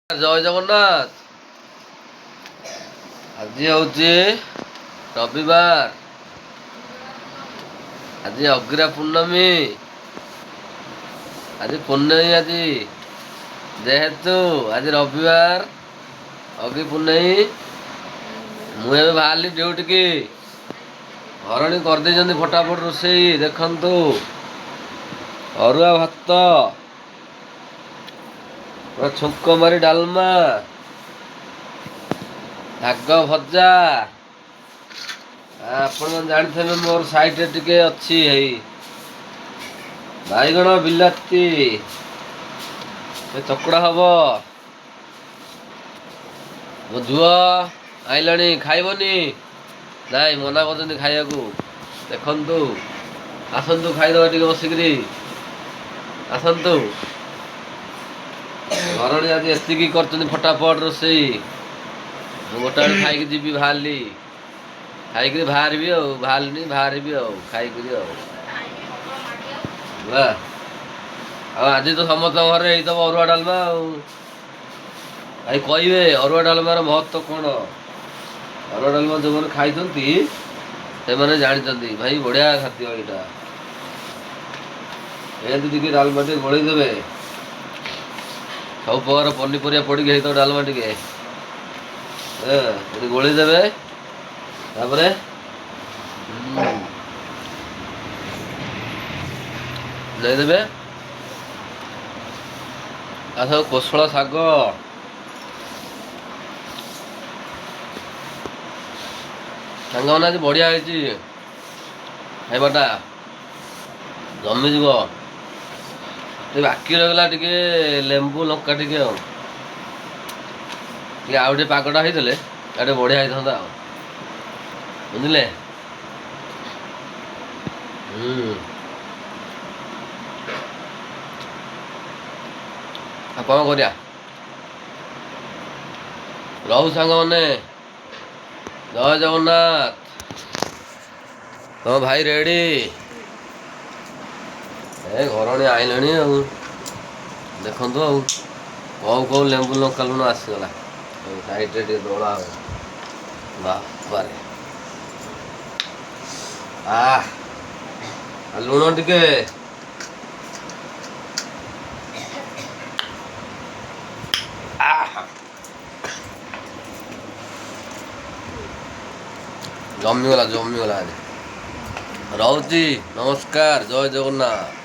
ଜୟ ଜଗନ୍ନାଥ। ଆଜି ହଉଛି ରବିବାର, ଆଜି ଅଗିରା ପୂର୍ଣ୍ଣମୀ, ଆଜି ପୂର୍ଣ୍ଣମୀ। ଆଜି ଯେହେତୁ ଆଜି ରବିବାର ଅଗି ପୂର୍ଣ୍ଣମୀ, ମୁଁ ଏବେ ବାହାରିଲି ଡ୍ୟୁଟିକି। ଘରଣୀ କରିଦେଇଛନ୍ତି ଫଟାଫଟ ରୋଷେଇ। ଦେଖନ୍ତୁ, ଅରୁଆ ଭାତ, ଛୁଙ୍କ ମାରି ଡାଲମା, ଶାଗ ଭଜା। ଆପଣ ଜାଣିଥିବେ ମୋର ସାଇଡ଼ରେ ଟିକେ ଅଛି ହେଇ ବାଇଗଣ ବିଲାତି, ଚକଡ଼ା ହବ। ମୋ ଝୁଅ ଆଇଲାଣି, ଖାଇବନି? ନାଇଁ, ମନା କରୁଛନ୍ତି ଖାଇବାକୁ। ଦେଖନ୍ତୁ, ଆସନ୍ତୁ ଖାଇଦେବା ଟିକେ ବସିକିରି, ଆସନ୍ତୁ। ଘରଣୀ ଆଜି ଏତିକି କରିଛନ୍ତି ଫଟାଫଟ ରୋଷେଇ। ମୁଁ ଗୋଟେ ବେଳକୁ ଖାଇକି ଯିବି, ବାହାରିଲି। ଖାଇକିରି ବାହାରିବି ଆଉ, ବାହାରିଲିନି, ବାହାରିବି ଆଉ ଖାଇକିରି ଆଉ। ଆଉ ଆଜି ତ ସମସ୍ତଙ୍କ ଘରେ ହେଇଥିବ ଅରୁଆ ଡାଲମା ଆଉ। ଭାଇ କହିବେ ଅରୁଆ ଡାଲମାର ମହତ୍ଵ କ'ଣ? ଅରୁଆ ଡାଲମା ଯେଉଁମାନେ ଖାଇଛନ୍ତି ସେମାନେ ଜାଣିଛନ୍ତି। ଭାଇ ବଢ଼ିଆ ଖାଦ୍ୟ ଏଇଟା। ଏମିତି ଟିକେ ଡାଲମା ଟିକେ ଗୋଳେଇ ଦେବେ, ସବୁ ପ୍ରକାର ପନିପରିବା ପଡ଼ିକି ହେଇଥିବ ଡାଲମା ଟିକେ, ଏଠି ଗୋଳେଇ ଦେବେ। ତାପରେ ଦେଇଦେବେ। ତା ସବୁ କୋଶଳା ଶାଗ, ସାଙ୍ଗମାନେ ଆଜି ବଢ଼ିଆ ହେଇଛି ଖାଇବାଟା, ଜମିଯିବ। ବାକି ରହିଗଲା ଟିକେ ଲେମ୍ବୁ ଲଙ୍କା ଟିକେ ଆଉ ଟିକେ ଆଉ ଟିକେ ପାଗଟା ହେଇଥିଲେ ଆଉ ଟିକେ ବଢ଼ିଆ ହେଇଥାନ୍ତା ଆଉ, ବୁଝିଲେ? ଆଉ କ'ଣ କରିବା? ରହୁ ସାଙ୍ଗମାନେ। ଜୟ ଜଗନ୍ନାଥ। ତମ ଭାଇ ରେଡ଼ି? ଏ ଘରଣୀ ଆଇଲେଣି ଆଉ। ଦେଖନ୍ତୁ ଆଉ, କୋଉ ଲେମ୍ବୁ ଲଙ୍କା ଲୁଣ ଆସିଗଲା। ସାଇଡ଼ରେ ଟିକେ ଦଳା ହବ। ବାବାରେ, ଲୁଣ ଟିକେ, ଜମିଗଲା। ରହୁଛି, ନମସ୍କାର, ଜୟ ଜଗନ୍ନାଥ।